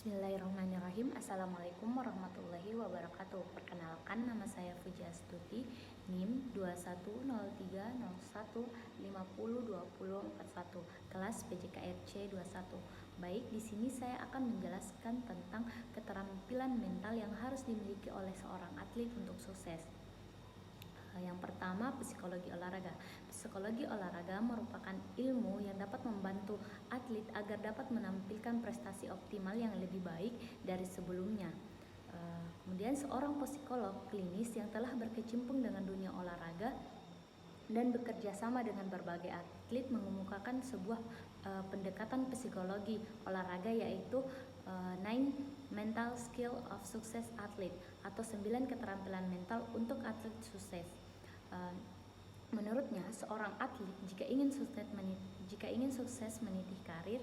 Bismillahirrahmanirrahim. Assalamualaikum warahmatullahi wabarakatuh. Perkenalkan, nama saya Puji Astuti, NIM 210301502041, kelas PJKRC 21. Baik, di sini saya akan menjelaskan tentang keterampilan mental yang harus dimiliki oleh seorang atlet untuk sukses. Yang pertama, psikologi olahraga. Psikologi olahraga merupakan ilmu yang dapat membantu atlet agar dapat menampilkan prestasi optimal yang lebih baik dari sebelumnya. Kemudian seorang psikolog klinis yang telah berkecimpung dengan dunia olahraga dan bekerja sama dengan berbagai atlet mengemukakan sebuah pendekatan psikologi olahraga, yaitu 9 Mental Skill of Success Athlete atau 9 keterampilan mental untuk atlet sukses. Menurutnya, seorang atlet jika ingin sukses meniti karir,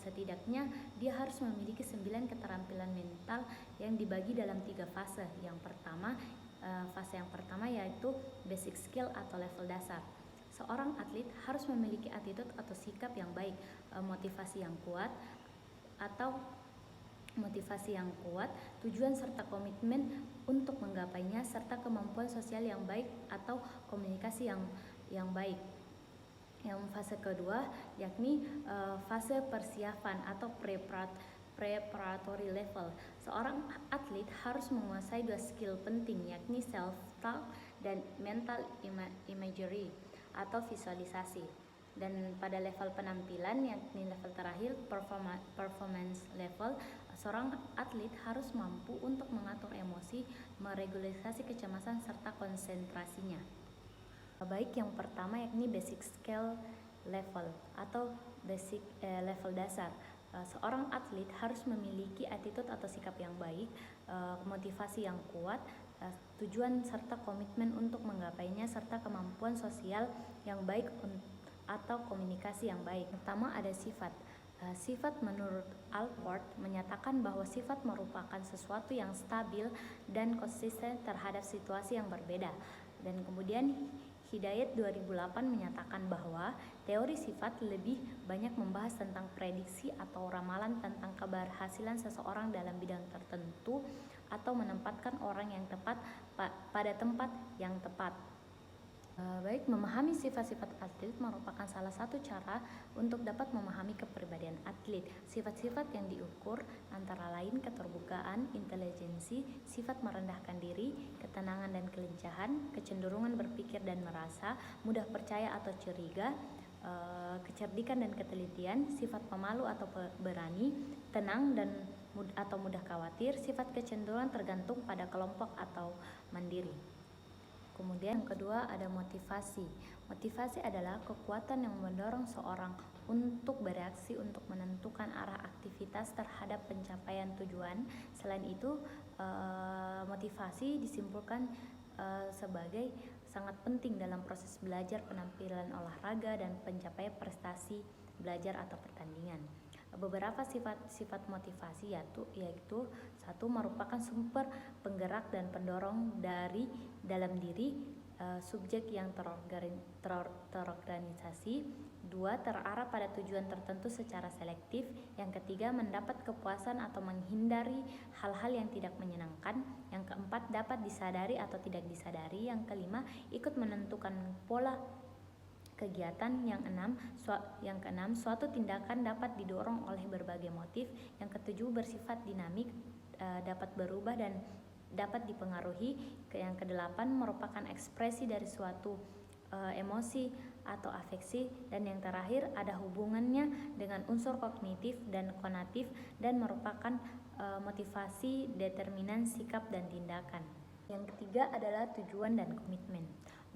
setidaknya dia harus memiliki 9 keterampilan mental yang dibagi dalam 3 fase. Fase yang pertama yaitu basic skill atau level dasar. Seorang atlet harus memiliki attitude atau sikap yang baik, motivasi yang kuat, tujuan serta komitmen untuk menggapainya, serta kemampuan sosial yang baik atau komunikasi yang baik. Yang fase kedua yakni fase persiapan atau preparatory level. Seorang atlet harus menguasai 2 skill penting, yakni self-talk dan mental imagery atau visualisasi. Dan pada level penampilan, yakni level terakhir, performance level, seorang atlet harus mampu untuk mengatur emosi, meregulasi kecemasan serta konsentrasinya. Baik, yang pertama yakni basic skill level atau level dasar. Seorang atlet harus memiliki attitude atau sikap yang baik, motivasi yang kuat, tujuan serta komitmen untuk menggapainya, serta kemampuan sosial yang baik atau komunikasi yang baik. Pertama ada sifat. Sifat menurut Alport menyatakan bahwa sifat merupakan sesuatu yang stabil dan konsisten terhadap situasi yang berbeda. Dan kemudian Hidayat 2008 menyatakan bahwa teori sifat lebih banyak membahas tentang prediksi atau ramalan tentang keberhasilan seseorang dalam bidang tertentu atau menempatkan orang yang tepat pada tempat yang tepat. Baik, memahami sifat-sifat atlet merupakan salah satu cara untuk dapat memahami kepribadian atlet. Sifat-sifat yang diukur antara lain keterbukaan, intelijensi, sifat merendahkan diri, ketenangan dan kelincahan, kecenderungan berpikir dan merasa, mudah percaya atau curiga, kecerdikan dan ketelitian, sifat pemalu atau berani, tenang dan atau mudah khawatir, sifat kecenderungan tergantung pada kelompok atau mandiri. Kemudian yang kedua ada motivasi. Motivasi adalah kekuatan yang mendorong seorang untuk bereaksi untuk menentukan arah aktivitas terhadap pencapaian tujuan. Selain itu, motivasi disimpulkan sebagai sangat penting dalam proses belajar, penampilan olahraga, dan pencapaian prestasi belajar atau pertandingan. Beberapa sifat motivasi yaitu satu, merupakan sumber penggerak dan pendorong dari dalam diri subjek yang terorganisasi. Dua, terarah pada tujuan tertentu secara selektif. Yang ketiga, mendapat kepuasan atau menghindari hal-hal yang tidak menyenangkan. Yang keempat, dapat disadari atau tidak disadari. Yang kelima, ikut menentukan pola kegiatan. Yang keenam, suatu tindakan dapat didorong oleh berbagai motif. Yang ketujuh, bersifat dinamik, dapat berubah dan dapat dipengaruhi. Yang kedelapan, merupakan ekspresi dari suatu emosi atau afeksi. Dan yang terakhir, ada hubungannya dengan unsur kognitif dan konatif dan merupakan motivasi, determinan sikap dan tindakan. Yang ketiga adalah tujuan dan komitmen.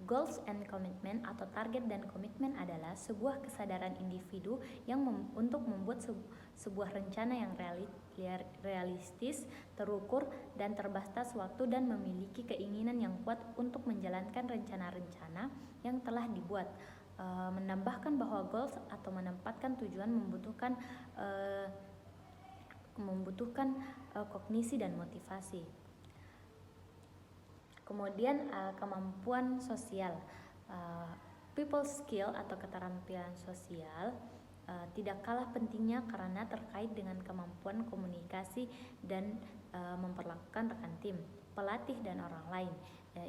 Goals and commitment atau target dan komitmen adalah sebuah kesadaran individu yang untuk membuat sebuah rencana yang realistis, terukur, dan terbatas waktu, dan memiliki keinginan yang kuat untuk menjalankan rencana-rencana yang telah dibuat. Menambahkan bahwa goals atau menempatkan tujuan membutuhkan kognisi dan motivasi. Kemudian kemampuan sosial, people skill atau keterampilan sosial tidak kalah pentingnya karena terkait dengan kemampuan komunikasi dan memperlakukan rekan tim, pelatih, dan orang lain.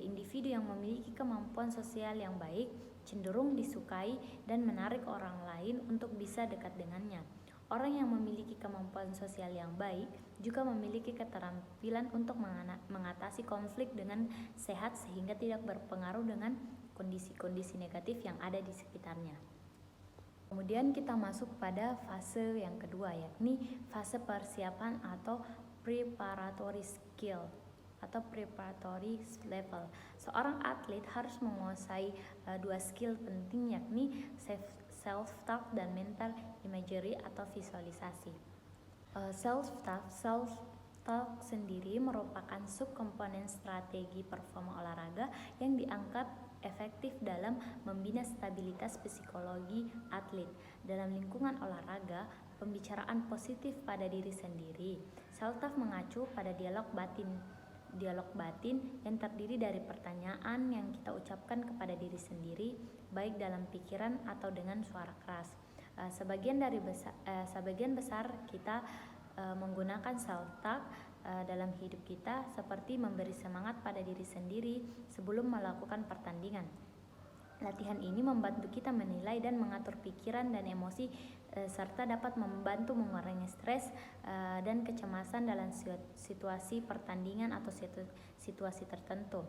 Individu yang memiliki kemampuan sosial yang baik cenderung disukai dan menarik orang lain untuk bisa dekat dengannya. Orang yang memiliki kemampuan sosial yang baik juga memiliki keterampilan untuk mengatasi konflik dengan sehat sehingga tidak berpengaruh dengan kondisi-kondisi negatif yang ada di sekitarnya. Kemudian kita masuk pada fase yang kedua, yakni fase persiapan atau preparatory skill atau preparatory level. Seorang atlet harus menguasai dua skill penting, yakni self-talk dan mental imagery atau visualisasi. Self-talk sendiri merupakan subkomponen strategi performa olahraga yang dianggap efektif dalam membina stabilitas psikologi atlet. Dalam lingkungan olahraga, pembicaraan positif pada diri sendiri. Self-talk mengacu pada dialog batin yang terdiri dari pertanyaan yang kita ucapkan kepada diri sendiri, baik dalam pikiran atau dengan suara keras. Sebagian besar kita menggunakan self-talk dalam hidup kita, seperti memberi semangat pada diri sendiri sebelum melakukan pertandingan. Latihan ini membantu kita menilai dan mengatur pikiran dan emosi serta dapat membantu mengurangi stres dan kecemasan dalam situasi pertandingan atau situasi tertentu.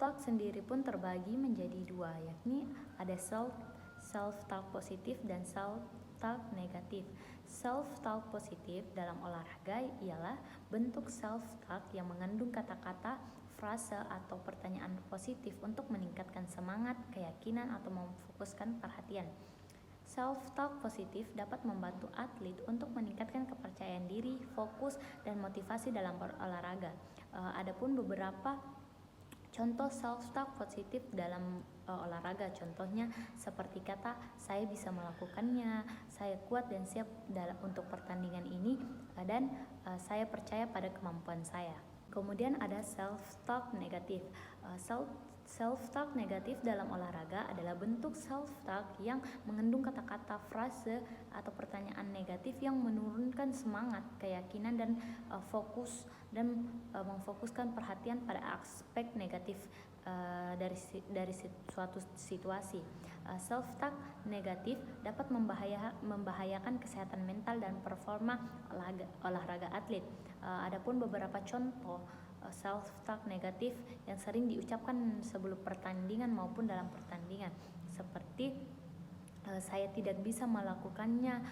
Talk sendiri pun terbagi menjadi dua, yakni ada self-talk positif dan self-talk negatif. Self-talk positif dalam olahraga ialah bentuk self-talk yang mengandung kata-kata, frase, atau pertanyaan positif untuk meningkatkan semangat, keyakinan, atau memfokuskan perhatian. Self-talk positif dapat membantu atlet untuk meningkatkan kepercayaan diri, fokus, dan motivasi dalam berolahraga. Adapun beberapa contoh self-talk positif dalam olahraga, contohnya seperti kata saya bisa melakukannya, saya kuat dan siap untuk pertandingan ini, dan saya percaya pada kemampuan saya. Kemudian ada self-talk negatif. Self-talk negatif dalam olahraga adalah bentuk self-talk yang mengandung kata-kata, frase, atau pertanyaan negatif yang menurunkan semangat, keyakinan, dan fokus dan memfokuskan perhatian pada aspek negatif dari suatu situasi. Self-talk negatif dapat membahayakan kesehatan mental dan performa olahraga atlet. Adapun beberapa contoh self-talk negatif yang sering diucapkan sebelum pertandingan maupun dalam pertandingan, seperti saya tidak bisa melakukannya,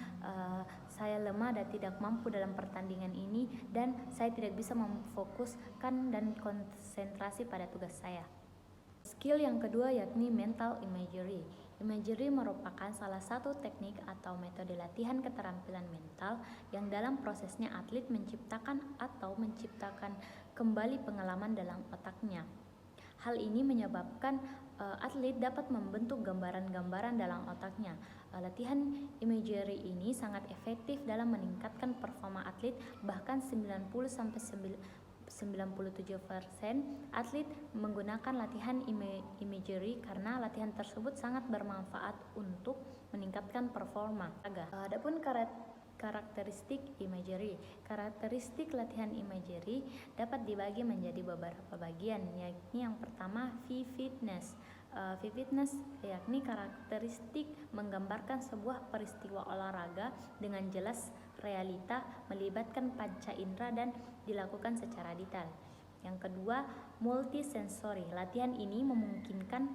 saya lemah dan tidak mampu dalam pertandingan ini, dan saya tidak bisa memfokuskan dan konsentrasi pada tugas saya. Skill yang kedua yakni mental imagery. Imagery merupakan salah satu teknik atau metode latihan keterampilan mental yang dalam prosesnya atlet menciptakan kembali pengalaman dalam otaknya. Hal ini menyebabkan atlet dapat membentuk gambaran-gambaran dalam otaknya. Latihan imagery ini sangat efektif dalam meningkatkan performa atlet, bahkan 90-97% atlet menggunakan latihan imagery karena latihan tersebut sangat bermanfaat untuk meningkatkan performa. Adapun karakteristik imagery. Karakteristik latihan imagery dapat dibagi menjadi beberapa bagian, yakni yang pertama vividness. Vividness yakni karakteristik menggambarkan sebuah peristiwa olahraga dengan jelas, realita, melibatkan panca indera dan dilakukan secara detail. Yang kedua, multisensory. Latihan ini memungkinkan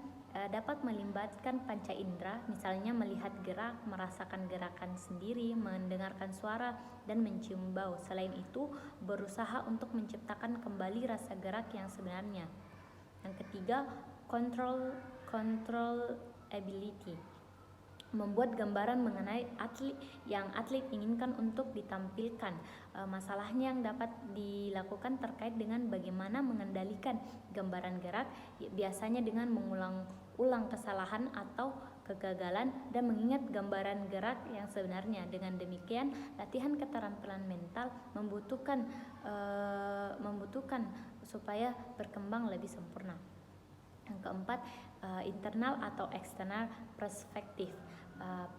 dapat melibatkan panca indera, misalnya melihat gerak, merasakan gerakan sendiri, mendengarkan suara, dan mencium bau. Selain itu, berusaha untuk menciptakan kembali rasa gerak yang sebenarnya. Yang ketiga, control ability. Membuat gambaran mengenai yang atlet inginkan untuk ditampilkan. Masalahnya yang dapat dilakukan terkait dengan bagaimana mengendalikan gambaran gerak, biasanya dengan mengulang-ulang kesalahan atau kegagalan dan mengingat gambaran gerak yang sebenarnya. Dengan demikian, latihan keterampilan mental membutuhkan supaya berkembang lebih sempurna. Yang keempat, internal atau external perspektif.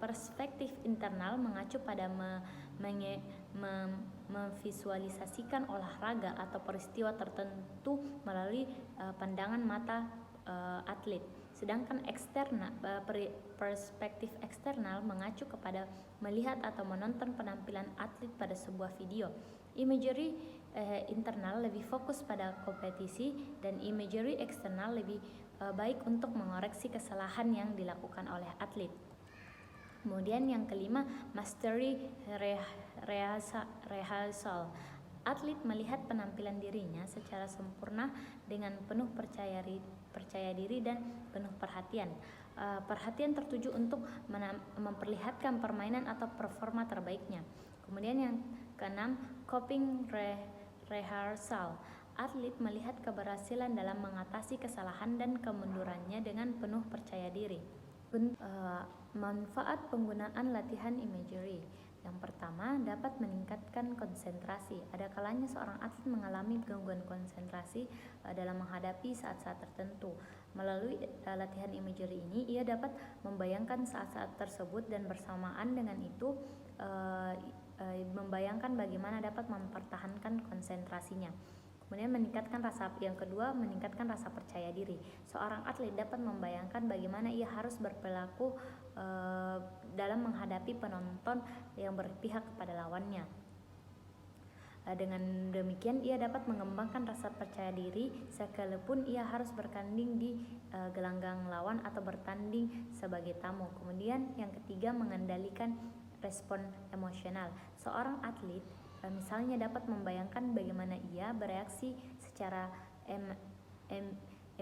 Perspektif internal mengacu pada memvisualisasikan olahraga atau peristiwa tertentu melalui pandangan mata atlet. Sedangkan perspektif eksternal mengacu kepada melihat atau menonton penampilan atlet pada sebuah video. Imagery internal lebih fokus pada kompetisi dan imagery eksternal lebih baik untuk mengoreksi kesalahan yang dilakukan oleh atlet. Kemudian yang kelima, mastery rehearsal. Atlet melihat penampilan dirinya secara sempurna dengan penuh percaya diri dan penuh perhatian. Perhatian tertuju untuk memperlihatkan permainan atau performa terbaiknya. Kemudian yang keenam, coping rehearsal. Atlet melihat keberhasilan dalam mengatasi kesalahan dan kemundurannya dengan penuh percaya diri. Manfaat penggunaan latihan imagery. Yang pertama, dapat meningkatkan konsentrasi. Ada kalanya seorang atlet mengalami gangguan konsentrasi dalam menghadapi saat-saat tertentu. Melalui latihan imagery ini, ia dapat membayangkan saat-saat tersebut dan bersamaan dengan itu membayangkan bagaimana dapat mempertahankan konsentrasinya. Kemudian meningkatkan rasa percaya diri. Seorang atlet dapat membayangkan bagaimana ia harus berperilaku dalam menghadapi penonton yang berpihak kepada lawannya. Dengan demikian ia dapat mengembangkan rasa percaya diri sekalipun ia harus bertanding di gelanggang lawan atau bertanding sebagai tamu. Kemudian yang ketiga, mengendalikan respon emosional. Seorang atlet misalnya dapat membayangkan bagaimana ia bereaksi secara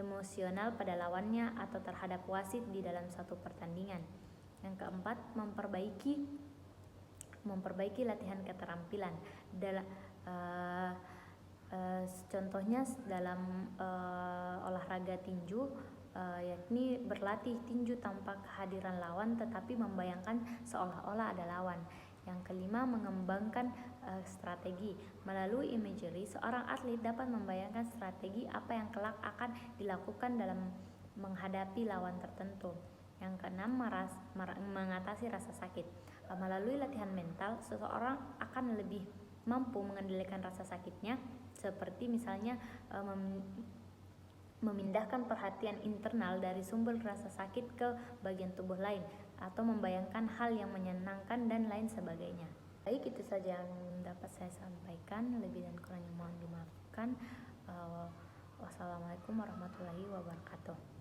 emosional pada lawannya atau terhadap wasit di dalam suatu pertandingan. Yang keempat, memperbaiki latihan keterampilan. Contohnya dalam olahraga tinju, yakni berlatih tinju tanpa kehadiran lawan tetapi membayangkan seolah-olah ada lawan. Yang kelima, mengembangkan strategi. Melalui imagery, seorang atlet dapat membayangkan strategi apa yang kelak akan dilakukan dalam menghadapi lawan tertentu. Yang keenam, mengatasi rasa sakit. Melalui latihan mental, seseorang akan lebih mampu mengendalikan rasa sakitnya, seperti misalnya memindahkan perhatian internal dari sumber rasa sakit ke bagian tubuh lain, atau membayangkan hal yang menyenangkan dan lain sebagainya. Baik, itu saja yang dapat saya sampaikan. Lebih dan kurangnya mohon dimaafkan. Wassalamualaikum warahmatullahi wabarakatuh.